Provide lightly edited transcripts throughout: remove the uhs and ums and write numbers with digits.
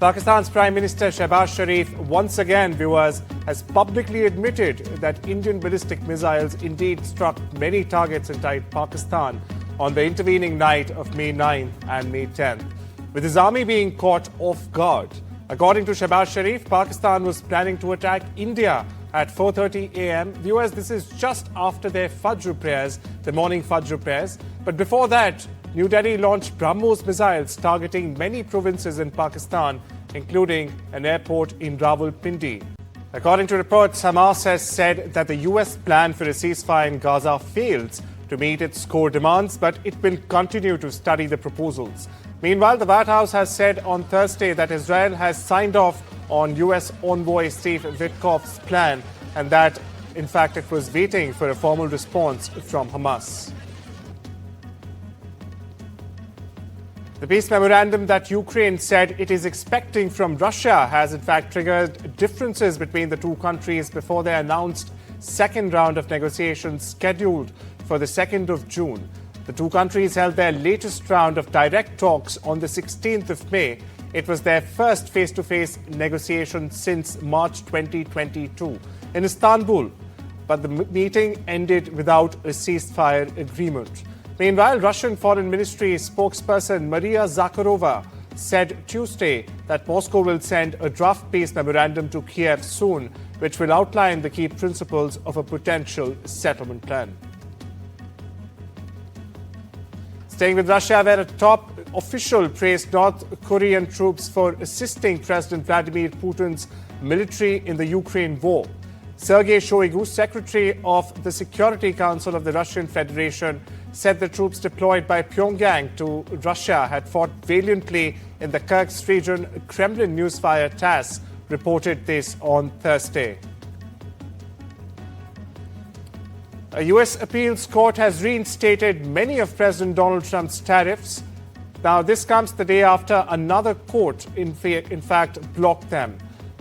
Pakistan's Prime Minister Shehbaz Sharif once again, viewers, has publicly admitted that Indian ballistic missiles indeed struck many targets inside Pakistan on the intervening night of May 9th and May 10th, with his army being caught off guard. According to Shehbaz Sharif, Pakistan was planning to attack India at 4:30 a.m. Viewers, this is just after their Fajr prayers, the morning Fajr prayers. But before that, New Delhi launched Brahmos missiles targeting many provinces in Pakistan, including an airport in Rawalpindi. According to reports, Hamas has said that the U.S. plan for a ceasefire in Gaza fails to meet its core demands, but it will continue to study the proposals. Meanwhile, the White House has said on Thursday that Israel has signed off on U.S. envoy Steve Witkoff's plan and that, in fact, it was waiting for a formal response from Hamas. The peace memorandum that Ukraine said it is expecting from Russia has in fact triggered differences between the two countries before their announced second round of negotiations scheduled for the 2nd of June. The two countries held their latest round of direct talks on the 16th of May. It was their first face-to-face negotiation since March 2022 in Istanbul, but the meeting ended without a ceasefire agreement. Meanwhile, Russian Foreign Ministry spokesperson Maria Zakharova said Tuesday that Moscow will send a draft peace memorandum to Kiev soon, which will outline the key principles of a potential settlement plan. Staying with Russia, where a top official praised North Korean troops for assisting President Vladimir Putin's military in the Ukraine war. Sergei Shoigu, Secretary of the Security Council of the Russian Federation, said the troops deployed by Pyongyang to Russia had fought valiantly in the Kursk region. Kremlin newswire TASS reported this on Thursday. A U.S. appeals court has reinstated many of President Donald Trump's tariffs. Now, this comes the day after another court, in fact, blocked them.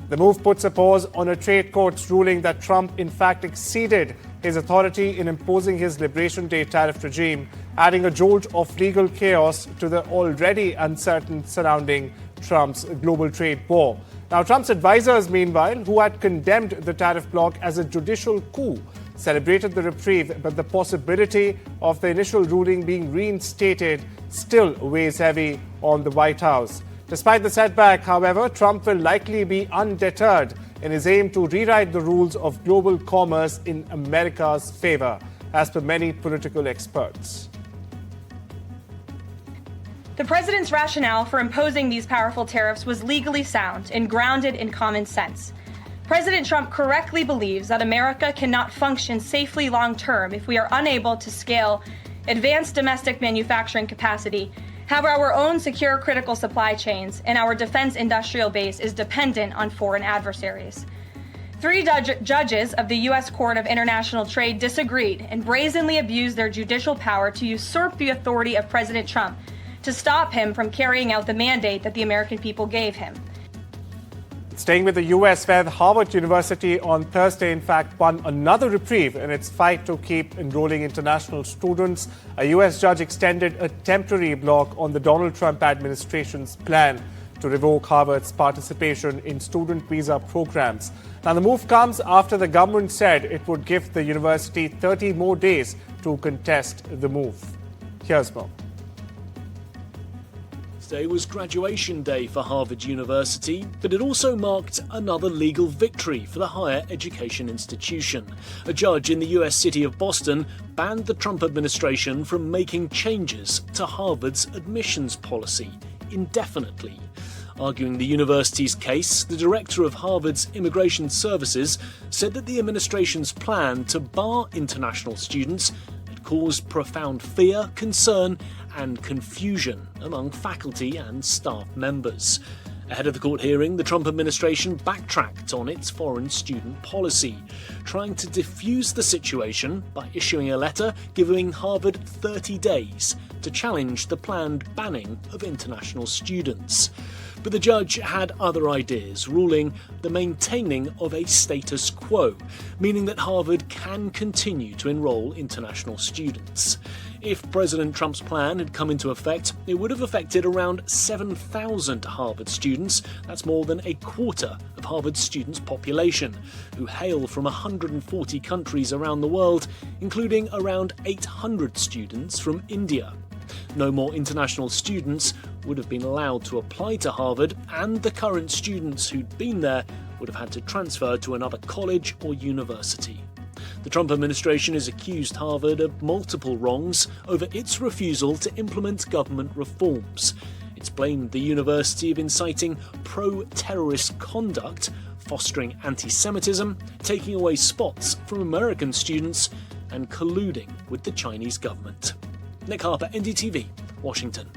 The move puts a pause on a trade court's ruling that Trump, in fact, exceeded his authority in imposing his Liberation Day tariff regime, adding a jolt of legal chaos to the already uncertain surrounding Trump's global trade war. Now, Trump's advisors, meanwhile, who had condemned the tariff bloc as a judicial coup, celebrated the reprieve, but the possibility of the initial ruling being reinstated still weighs heavy on the White House. Despite the setback, however, Trump will likely be undeterred in his aim to rewrite the rules of global commerce in America's favor, as per many political experts. The president's rationale for imposing these powerful tariffs was legally sound and grounded in common sense. President Trump correctly believes that America cannot function safely long-term if we are unable to scale advanced domestic manufacturing capacity, have our own secure critical supply chains, and our defense industrial base is dependent on foreign adversaries. Three judges of the U.S. Court of International Trade disagreed and brazenly abused their judicial power to usurp the authority of President Trump to stop him from carrying out the mandate that the American people gave him. Staying with the U.S., where Harvard University on Thursday, in fact, won another reprieve in its fight to keep enrolling international students. A U.S. judge extended a temporary block on the Donald Trump administration's plan to revoke Harvard's participation in student visa programs. Now, the move comes after the government said it would give the university 30 more days to contest the move. Here's more. Today was graduation day for Harvard University, but it also marked another legal victory for the higher education institution. A judge in the U.S. city of Boston banned the Trump administration from making changes to Harvard's admissions policy indefinitely. Arguing the university's case, the director of Harvard's Immigration Services said that the administration's plan to bar international students had caused profound fear, concern, and confusion among faculty and staff members. Ahead of the court hearing, the Trump administration backtracked on its foreign student policy, trying to diffuse the situation by issuing a letter giving Harvard 30 days to challenge the planned banning of international students. But the judge had other ideas, ruling the maintaining of a status quo, meaning that Harvard can continue to enroll international students. If President Trump's plan had come into effect, it would have affected around 7,000 Harvard students. That's more than a quarter of Harvard students' population, who hail from 140 countries around the world, including around 800 students from India. No more international students would have been allowed to apply to Harvard, and the current students who'd been there would have had to transfer to another college or university. The Trump administration has accused Harvard of multiple wrongs over its refusal to implement government reforms. It's blamed the university of inciting pro-terrorist conduct, fostering anti-Semitism, taking away spots from American students, and colluding with the Chinese government. Nick Harper, NDTV, Washington.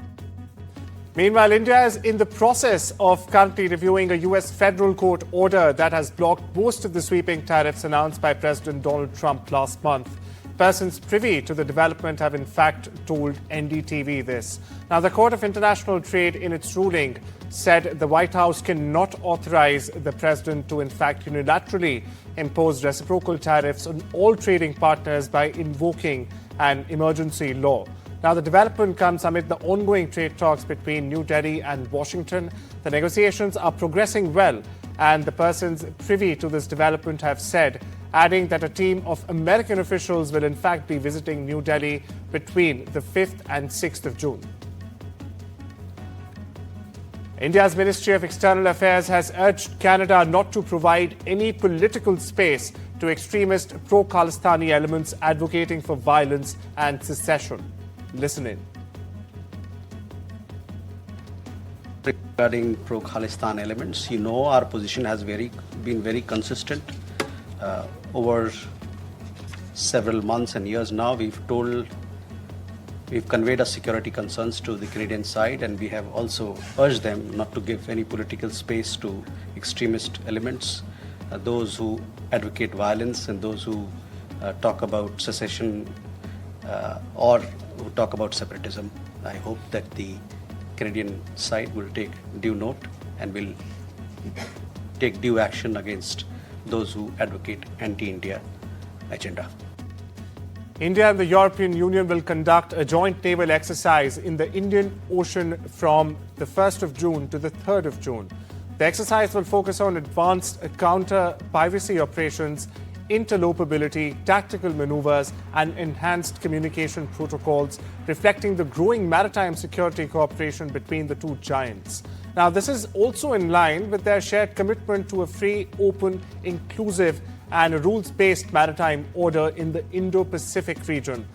Meanwhile, India is in the process of currently reviewing a U.S. federal court order that has blocked most of the sweeping tariffs announced by President Donald Trump last month. Persons privy to the development have in fact told NDTV this. Now, the Court of International Trade in its ruling said the White House cannot authorize the president to in fact unilaterally impose reciprocal tariffs on all trading partners by invoking an emergency law. Now, the development comes amid the ongoing trade talks between New Delhi and Washington. The negotiations are progressing well, and the persons privy to this development have said, adding that a team of American officials will in fact be visiting New Delhi between the 5th and 6th of June. India's Ministry of External Affairs has urged Canada not to provide any political space to extremist pro-Khalistani elements advocating for violence and secession. Listen in. Regarding pro-Khalistan elements, you know our position has been very consistent over several months and years now. We've conveyed our security concerns to the Canadian side, and we have also urged them not to give any political space to extremist elements, those who advocate violence and those who talk about secession or who talk about separatism. I hope that the Canadian side will take due note and will take due action against those who advocate anti-India agenda. India and the European Union will conduct a joint naval exercise in the Indian Ocean from the 1st of June to the 3rd of June. The exercise will focus on advanced counter-piracy operations, interlopability, tactical maneuvers, and enhanced communication protocols, reflecting the growing maritime security cooperation between the two giants. Now, this is also in line with their shared commitment to a free, open, inclusive, and a rules-based maritime order in the Indo-Pacific region,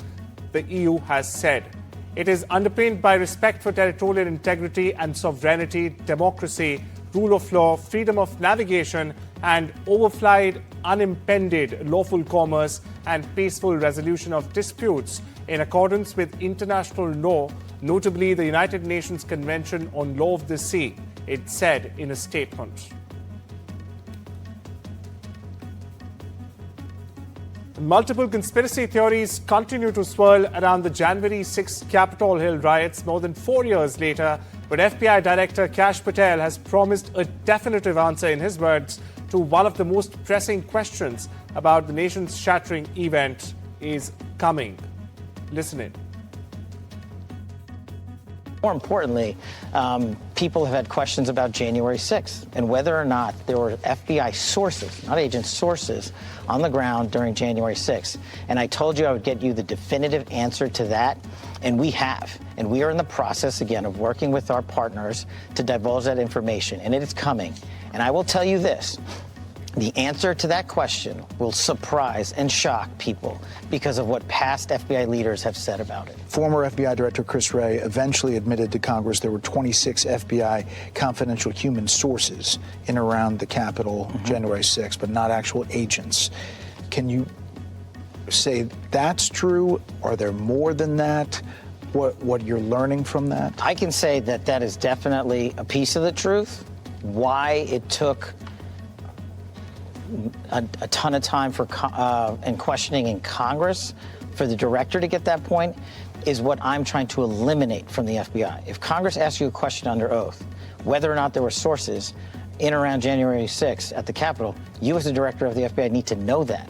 the EU has said. It is underpinned by respect for territorial integrity and sovereignty, democracy, rule of law, freedom of navigation, and overflight, unimpeded lawful commerce and peaceful resolution of disputes in accordance with international law, notably the United Nations Convention on Law of the Sea, it said in a statement. Multiple conspiracy theories continue to swirl around the January 6 Capitol Hill riots more than 4 years later, but FBI Director Kash Patel has promised a definitive answer, in his words, to one of the most pressing questions about the nation's shattering event is coming. Listen in. More importantly, people have had questions about January 6th and whether or not there were FBI sources, not agents, sources on the ground during January 6th. And I told you I would get you the definitive answer to that, and we have. And we are in the process, again, of working with our partners to divulge that information, and it is coming. And I will tell you this. The answer to that question will surprise and shock people because of what past FBI leaders have said about it. Former FBI Director Chris Wray eventually admitted to Congress there were 26 FBI confidential human sources in around the Capitol January 6th, but not actual agents. Can you say that's true? Are there more than that? What you're learning from that? I can say that that is definitely a piece of the truth. Why it took a ton of time for and questioning in Congress for the director to get that point is what I'm trying to eliminate from the FBI. If Congress asks you a question under oath, whether or not there were sources in around January 6th at the Capitol, you as the director of the FBI need to know that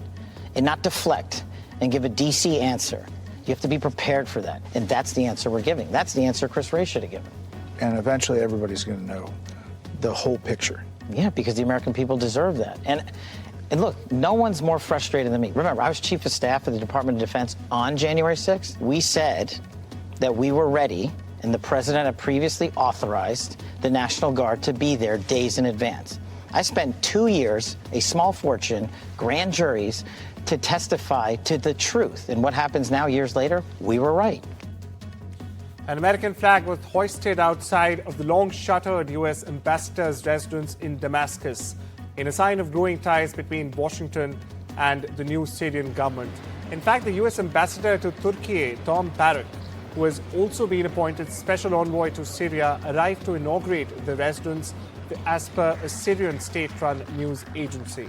and not deflect and give a DC answer. You have to be prepared for that. And that's the answer we're giving. That's the answer Chris Wray should have given. And eventually everybody's going to know the whole picture. Yeah, because the American people deserve that. And look, no one's more frustrated than me. Remember, I was Chief of Staff of the Department of Defense on January 6th. We said that we were ready, and the president had previously authorized the National Guard to be there days in advance. I spent 2 years, a small fortune, grand juries, to testify to the truth. And what happens now, years later? We were right. An American flag was hoisted outside of the long-shuttered U.S. ambassador's residence in Damascus in a sign of growing ties between Washington and the new Syrian government. In fact, the U.S. ambassador to Turkey, Tom Barrack, who has also been appointed special envoy to Syria, arrived to inaugurate the residence as per a Syrian state-run news agency.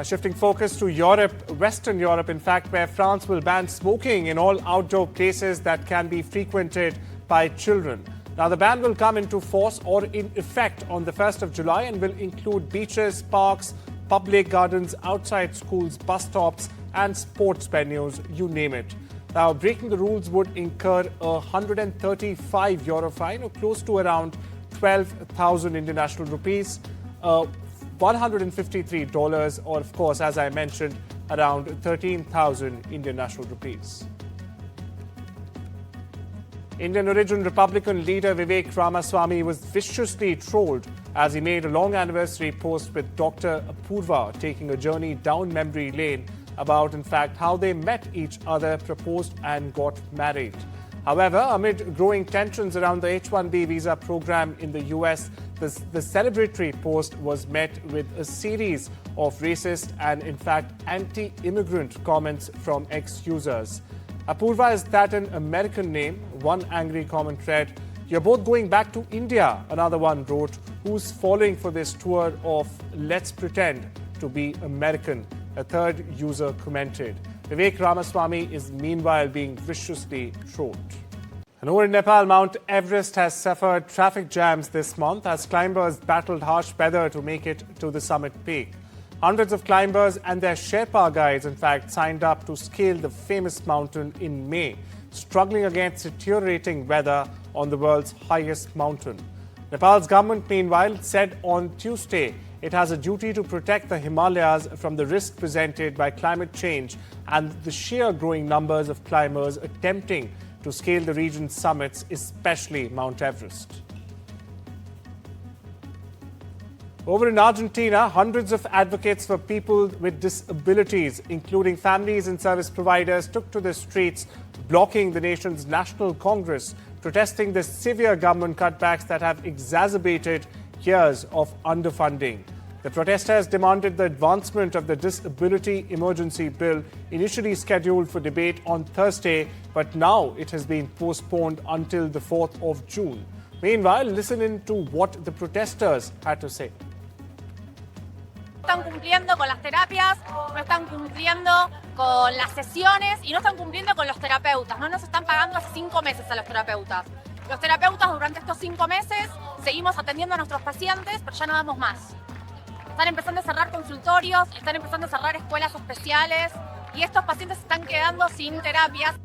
Shifting focus to Europe, Western Europe, in fact, where France will ban smoking in all outdoor places that can be frequented by children. Now, the ban will come into force or in effect on the 1st of July and will include beaches, parks, public gardens, outside schools, bus stops and sports venues, you name it. Now, breaking the rules would incur a €135 fine, or close to around 12,000 international rupees, $153, or of course, as I mentioned, around 13,000 Indian national rupees. Indian origin Republican leader Vivek Ramaswamy was viciously trolled as he made a long anniversary post with Dr. Apurva taking a journey down memory lane about, in fact, how they met each other, proposed and got married. However, amid growing tensions around the H-1B visa program in the U.S., the celebratory post was met with a series of racist and, in fact, anti-immigrant comments from ex-users. Apurva, is that an American name? One angry comment read, "You're both going back to India," another one wrote, "Who's falling for this tour of let's pretend to be American?" A third user commented. Vivek Ramaswamy is meanwhile being viciously trolled. And over in Nepal, Mount Everest has suffered traffic jams this month as climbers battled harsh weather to make it to the summit peak. Hundreds of climbers and their Sherpa guides, in fact, signed up to scale the famous mountain in May, struggling against deteriorating weather on the world's highest mountain. Nepal's government, meanwhile, said on Tuesday it has a duty to protect the Himalayas from the risk presented by climate change and the sheer growing numbers of climbers attempting to scale the region's summits, especially Mount Everest. Over in Argentina, hundreds of advocates for people with disabilities, including families and service providers, took to the streets, blocking the nation's National Congress, protesting the severe government cutbacks that have exacerbated years of underfunding. The protesters demanded the advancement of the Disability Emergency Bill, initially scheduled for debate on Thursday, but now it has been postponed until the 4th of June. Meanwhile, listen in to what the protesters had to say. Están cumpliendo con las terapias, no están cumpliendo con las sesiones y no están cumpliendo con los terapeutas. No nos están pagando hace 5 meses a los terapeutas. Los terapeutas durante estos 5 meses seguimos atendiendo a nuestros pacientes, pero ya no damos más. Están empezando a cerrar consultorios, están empezando a cerrar escuelas especiales y estos pacientes se están quedando sin terapias.